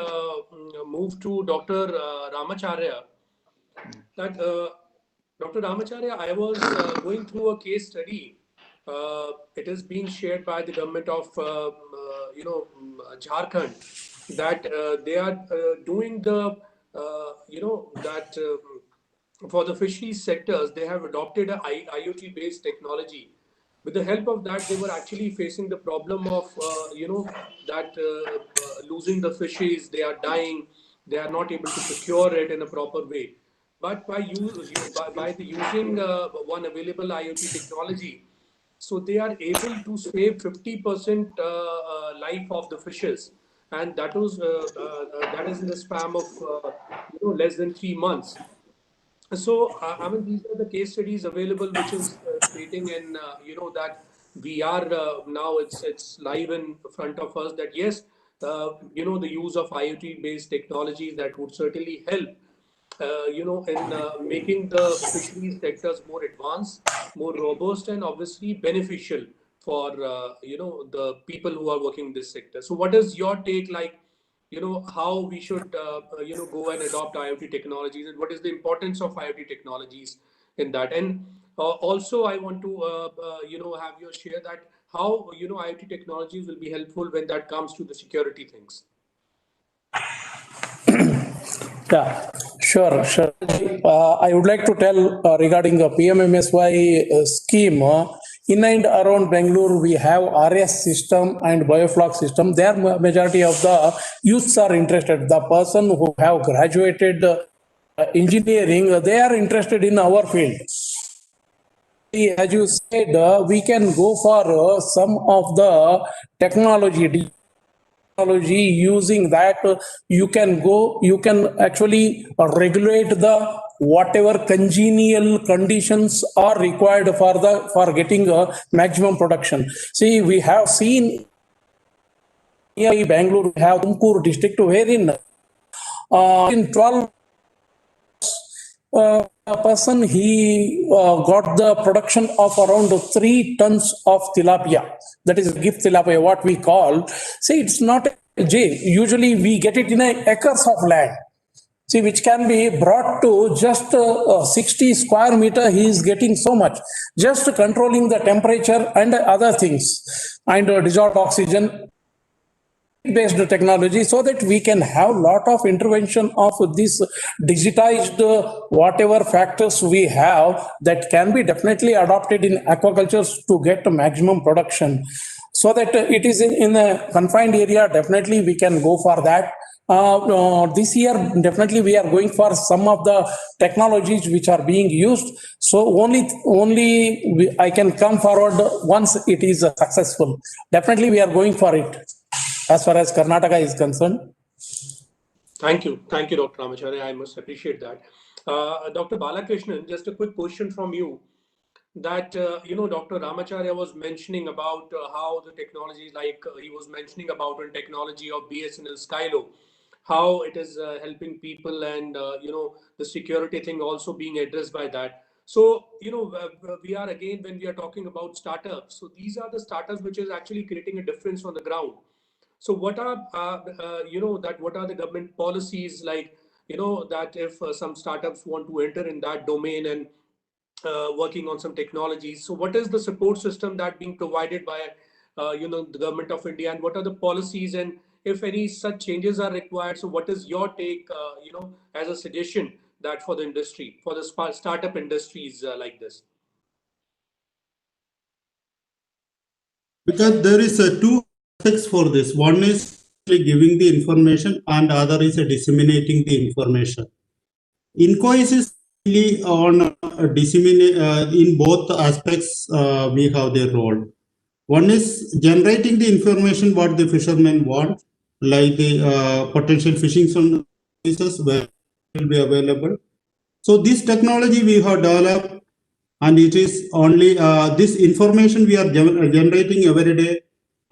move to Dr. Ramacharya. That Dr. Ramacharya, I was going through a case study. It is being shared by the government of Jharkhand, that they are doing the that for the fisheries sectors they have adopted a IoT based technology. With the help of that, they were actually facing the problem of that losing the fishes, they are dying, they are not able to procure it in a proper way. But by the using one available IoT technology, so they are able to save 50% life of the fishes, and that is in the span of less than 3 months. So, I mean, these are the case studies available, which is stating in that we are now it's live in front of us that yes, the use of IoT based technologies that would certainly help in making the fisheries sectors more advanced, more robust, and obviously beneficial for the people who are working in this sector. So, what is your take like? How we should go and adopt IoT technologies, and what is the importance of IoT technologies in that. And also I want to have you share that how IoT technologies will be helpful when that comes to the security things. Yeah, sure. I would like to tell regarding the PMMSY scheme. In and around Bangalore, we have RS system and bioflok system. There, majority of the youths are interested. The person who have graduated engineering, they are interested in our field. As you said, we can go for some of the technology using that. You can actually regulate the whatever congenial conditions are required for getting a maximum production. See, we have seen near Bangalore, we have Tumkur district, wherein in 12 a person he got the production of around 3 tons of tilapia. That is gift tilapia, what we call. See, it's not a jail. Usually we get it in acres of land. See, which can be brought to just 60 square meter. He is getting so much. Just controlling the temperature and other things, and dissolved oxygen based technology, so that we can have lot of intervention of this digitized whatever factors we have that can be definitely adopted in aquaculture to get maximum production. So that it is in a confined area, definitely we can go for that. This year, definitely we are going for some of the technologies which are being used. So only I can come forward once it is successful. Definitely we are going for it as far as Karnataka is concerned. Thank you, Dr. Ramacharya. I must appreciate that. Dr. Balakrishnan, just a quick question from you. That Dr. Ramacharya was mentioning about how the technology, like he was mentioning about the technology of BSNL Skylo, how it is helping people, and the security thing also being addressed by that. So we are again, when we are talking about startups, so these are the startups which is actually creating a difference on the ground. So what are what are the government policies like, that if some startups want to enter in that domain and working on some technologies, so what is the support system that being provided by the government of India, and what are the policies, and if any such changes are required, so what is your take as a suggestion that for the industry, for the startup industries like this? Because there is two aspects for this. One is giving the information and other is disseminating the information. Inquiries is really on disseminate in both aspects. We have their role. One is generating the information what the fishermen want, like the potential fishing services where it will be available. So this technology we have developed, and it is only this information we are generating every day,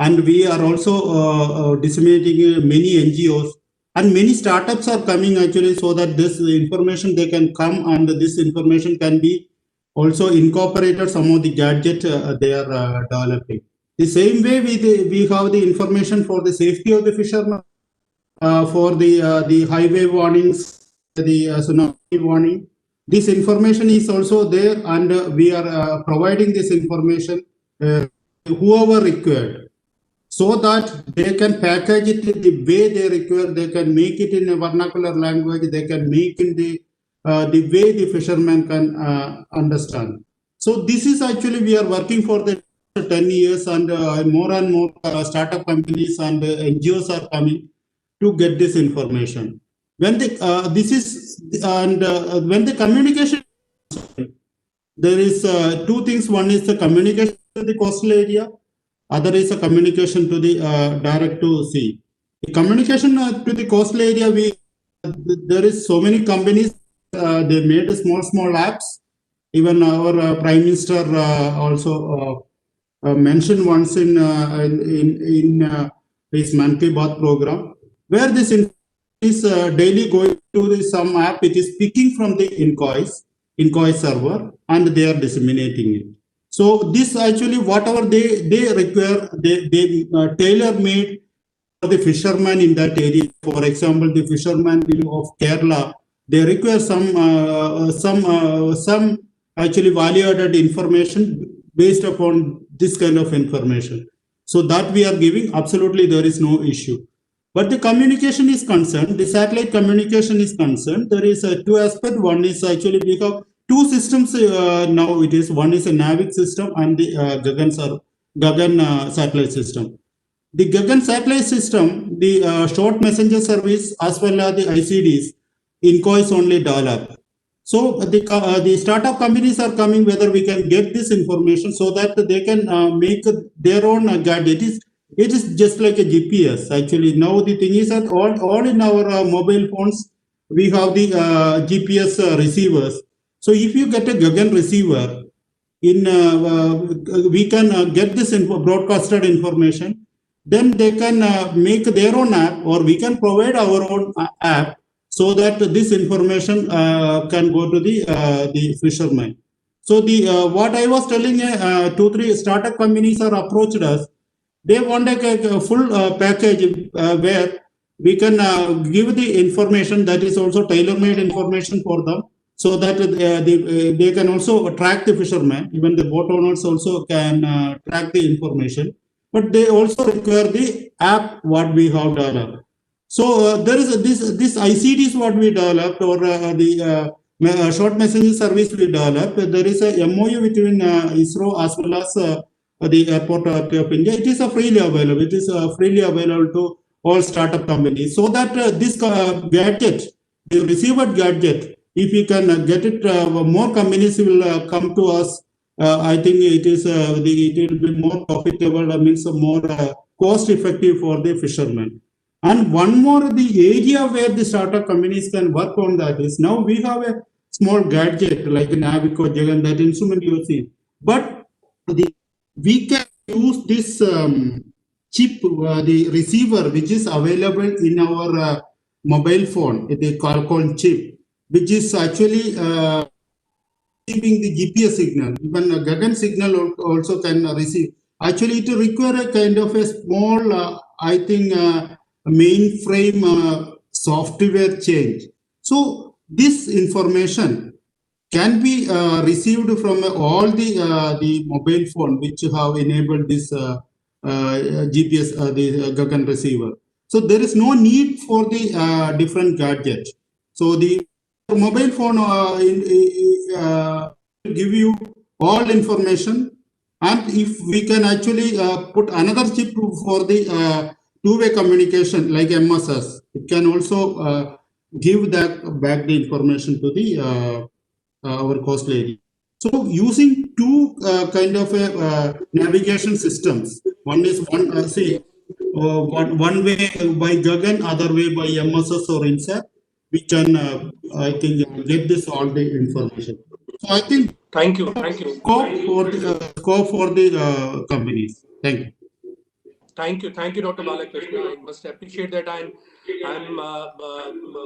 and we are also disseminating many NGOs and many startups are coming actually, so that this information they can come and this information can be also incorporated some of the gadget they are developing. The same way we have the information for the safety of the fishermen, for the highway warnings, the tsunami warning. This information is also there, and we are providing this information whoever required, so that they can package it the way they require. They can make it in a vernacular language. They can make in the way the fisherman can understand. So this is actually we are working for the 10 years, and more startup companies and NGOs are coming to get this information. When the this is and when the communication, there is two things. One is the communication to the coastal area, other is a communication to the direct to sea. The communication to the coastal area, there is so many companies. They made small apps. Even our Prime Minister also mentioned once in his Man Ki Baat program, where this is daily going to some app. It is picking from the inquiry server, and they are disseminating it. So this actually whatever they require, they tailor made for the fishermen in that area. For example, the fishermen of Kerala, they require some actually value-added information based upon this kind of information. So that we are giving, absolutely there is no issue. But the communication is concerned, the satellite communication is concerned, there is two aspects. One is actually we have two systems now. It is one is a NAVIC system and the Gagan satellite system. The Gagan satellite system, the short messenger service as well as the ICDs, inquiries only developed. So the startup companies are coming whether we can get this information so that they can make their own gadget. It is just like a GPS. Actually, now the thing is that all in our mobile phones, we have the GPS receivers. So if you get a Gagan receiver, we can get this broadcasted information. Then they can make their own app, or we can provide our own app, so that this information can go to the fishermen. So the what I was telling, 2-3 startup companies are approached us. They want a full package where we can give the information that is also tailor-made information for them, so that they can also track the fishermen. Even the boat owners also can track the information, but they also require the app what we have developed. So there is this ICDs what we developed, or the short messaging service we developed. There is a MOU between ISRO as well as the Airport Authority of India. It is freely available. It is freely available to all startup companies, so that this gadget, the received gadget, if we can get it, more companies will come to us. I think it will be more profitable, means more cost effective for the fishermen. And one more, the area where the startup companies can work on that is, now we have a small gadget like an Navico, Jagan, that instrument you see, but we can use this chip, the receiver, which is available in our mobile phone, the called chip, which is actually receiving the GPS signal. Even a Gagan signal also can receive. Actually, it requires a kind of a small, I think, mainframe software change. So this information can be received from all the mobile phone which have enabled this GPS, the Gagan receiver. So there is no need for the different gadget. So the mobile phone give you all information, and if we can actually put another chip for the two-way communication like MSS. It can also give that back the information to the our coastal area. So using two kind of navigation systems. One is one way by Gagan, other way by MSS or INSAT. We can I think get this all the information. So I think Thank you. Thank you. scope for the companies. Thank you. Thank you, Dr. Balakrishna. I must appreciate that. I'm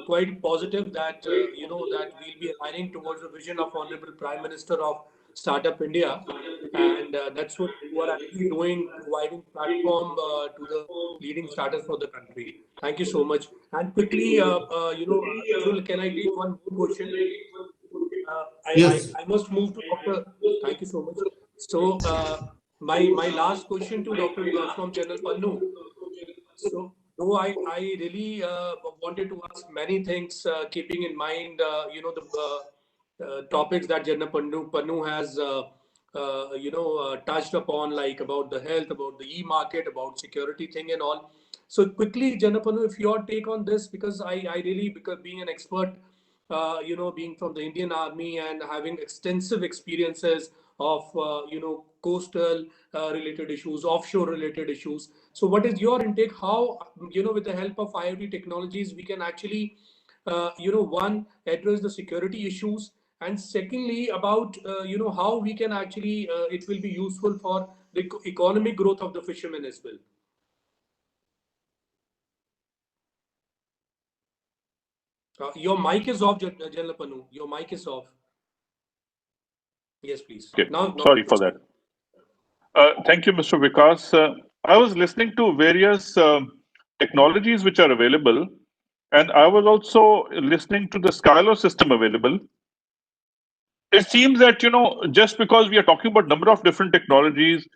quite positive that that we'll be aligning towards the vision of Honorable Prime Minister of Startup India, and that's what you are actually doing, providing platform to the leading startups for the country. Thank you so much. And quickly, Arjun, can I take one more question? Yes. I must move to Dr. Thank you so much. So my last question to Dr. from General Pannu. So though I really wanted to ask many things, keeping in mind the topics that General Pannu has touched upon, like about the health, about the e-market, about security thing and all. So quickly, General Pannu, if your take on this, because I really, because being an expert, being from the Indian Army and having extensive experiences of, coastal related issues, offshore related issues. So what is your intake? How, with the help of IoT technologies, we can actually, one, address the security issues, and secondly, about, how we can actually, it will be useful for the economic growth of the fishermen as well. Your mic is off, General Panu. Your mic is off. Yes, please. Okay, Now, sorry for that. Thank you, Mr. Vikas. I was listening to various technologies which are available, and I was also listening to the Skylo system available. It seems that, just because we are talking about number of different technologies,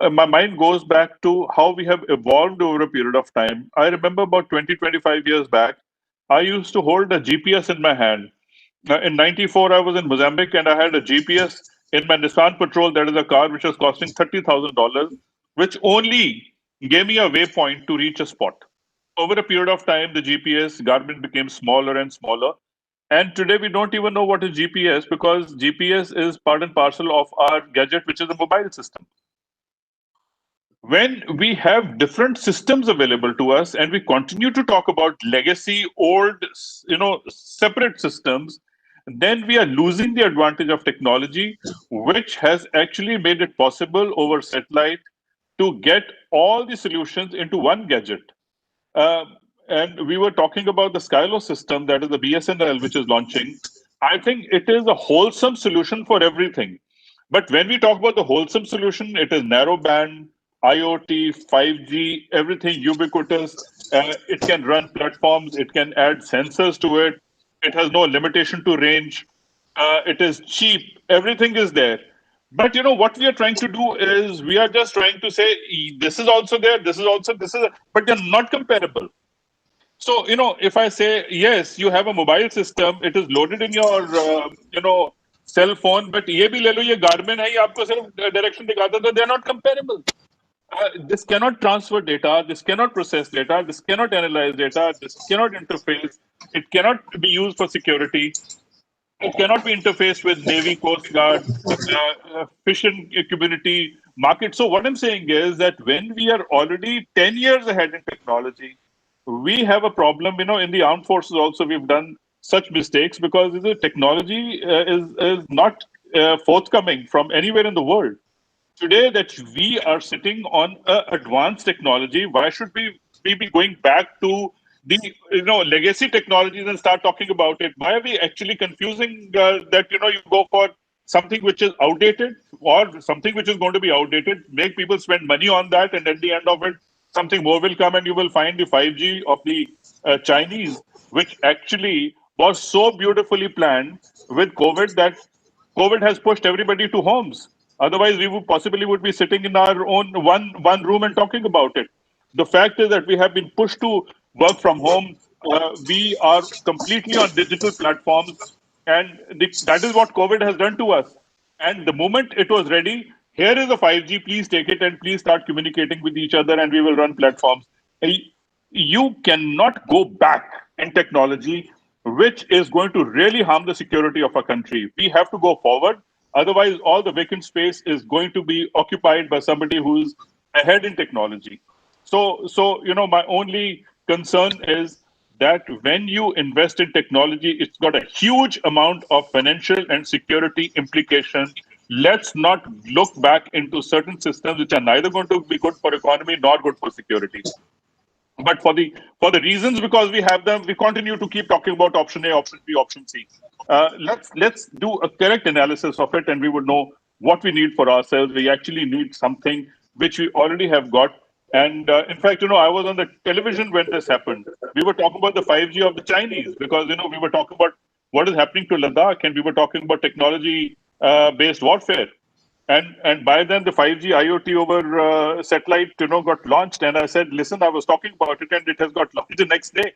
my mind goes back to how we have evolved over a period of time. I remember about 20, 25 years back, I used to hold a GPS in my hand. In 94, I was in Mozambique and I had a GPS in my Nissan Patrol, that is a car which was costing $30,000, which only gave me a waypoint to reach a spot. Over a period of time, the GPS garment became smaller and smaller. And today we don't even know what is GPS, because GPS is part and parcel of our gadget, which is a mobile system. When we have different systems available to us and we continue to talk about legacy, old, separate systems, then we are losing the advantage of technology, which has actually made it possible over satellite to get all the solutions into one gadget. And we were talking about the Skylo system, that is the BSNL, which is launching. I think it is a wholesome solution for everything. But when we talk about the wholesome solution, it is narrowband, IoT, 5G, everything ubiquitous. It can run platforms, it can add sensors to it. It has no limitation to range. It is cheap. Everything is there. But what we are trying to do is we are just trying to say this is also there, this is also but they're not comparable. So if I say yes, you have a mobile system, it is loaded in your cell phone, but ये भी ले लो, ये Garmin है, ये आपको सिर्फ direction दिखाता था, they're not comparable. This cannot transfer data, this cannot process data, this cannot analyze data, this cannot interface, it cannot be used for security. It cannot be interfaced with Navy, Coast Guard, fishing community, market. So what I'm saying is that when we are already 10 years ahead in technology, we have a problem. In the armed forces also, we've done such mistakes because the technology is not forthcoming from anywhere in the world. Today that we are sitting on advanced technology, why should we be going back to the legacy technologies and start talking about it? Why are we actually confusing that you go for something which is outdated or something which is going to be outdated, make people spend money on that, and at the end of it something more will come, and you will find the 5G of the Chinese, which actually was so beautifully planned with COVID that COVID has pushed everybody to homes. Otherwise, we would be sitting in our own one room and talking about it. The fact is that we have been pushed to work from home. We are completely on digital platforms, and that is what COVID has done to us. And the moment it was ready, here is a 5G, please take it and please start communicating with each other and we will run platforms. You cannot go back in technology, which is going to really harm the security of our country. We have to go forward. Otherwise, all the vacant space is going to be occupied by somebody who's ahead in technology. So my only concern is that when you invest in technology, it's got a huge amount of financial and security implication. Let's not look back into certain systems which are neither going to be good for economy nor good for security. But for the reasons because we have them, we continue to keep talking about option A, option B, option C. Let's do a correct analysis of it, and we would know what we need for ourselves. We actually need something which we already have got. And in fact, I was on the television when this happened. We were talking about the 5G of the Chinese because we were talking about what is happening to Ladakh, and we were talking about technology based warfare. And by then the 5G IoT over satellite, got launched. And I said, listen, I was talking about it, and it has got launched the next day.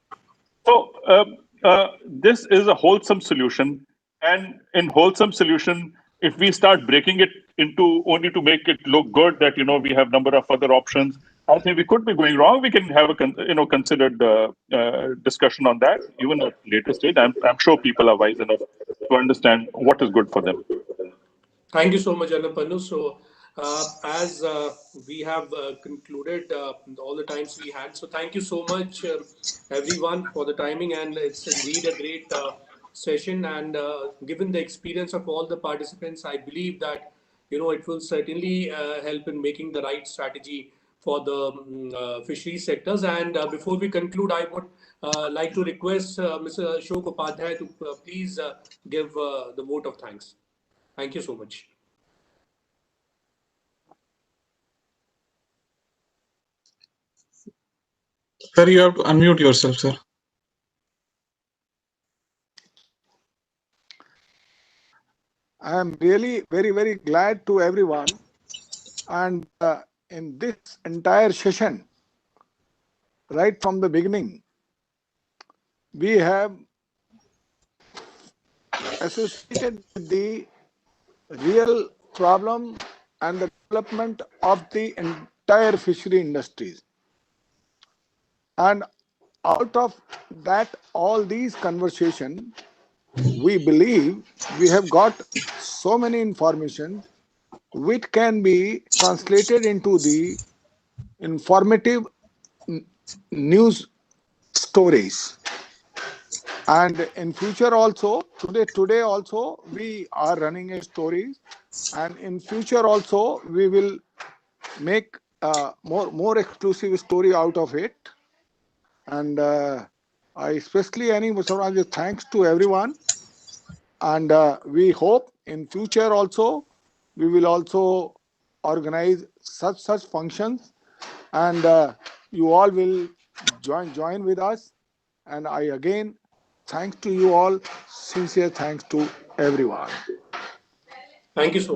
So this is a wholesome solution, and in wholesome solution, if we start breaking it into only to make it look good, that we have number of other options, I think we could be going wrong. We can have a considered discussion on that, even at later stage. I'm sure people are wise enough to understand what is good for them. Thank you so much, Anapanu. So, as we have concluded all the times we had, so thank you so much, everyone, for the timing. And it's indeed a great session. And given the experience of all the participants, I believe that it will certainly help in making the right strategy for the fisheries sectors. And before we conclude, I would like to request Mr. Ashok Upadhyay to please give the vote of thanks. Thank you so much. Sir, you have to unmute yourself, sir. I am really very, very glad to everyone. And in this entire session, right from the beginning, we have associated with the real problem and the development of the entire fishery industries. And out of that, all these conversations, we believe we have got so many information which can be translated into the informative news stories. And in future also, today also, we are running a story, and in future also, we will make more exclusive story out of it. And I especially thanks to everyone. And we hope in future also, we will also organize such functions, and you all will join with us. And I again thanks to you all, sincere thanks to everyone. Thank you so much.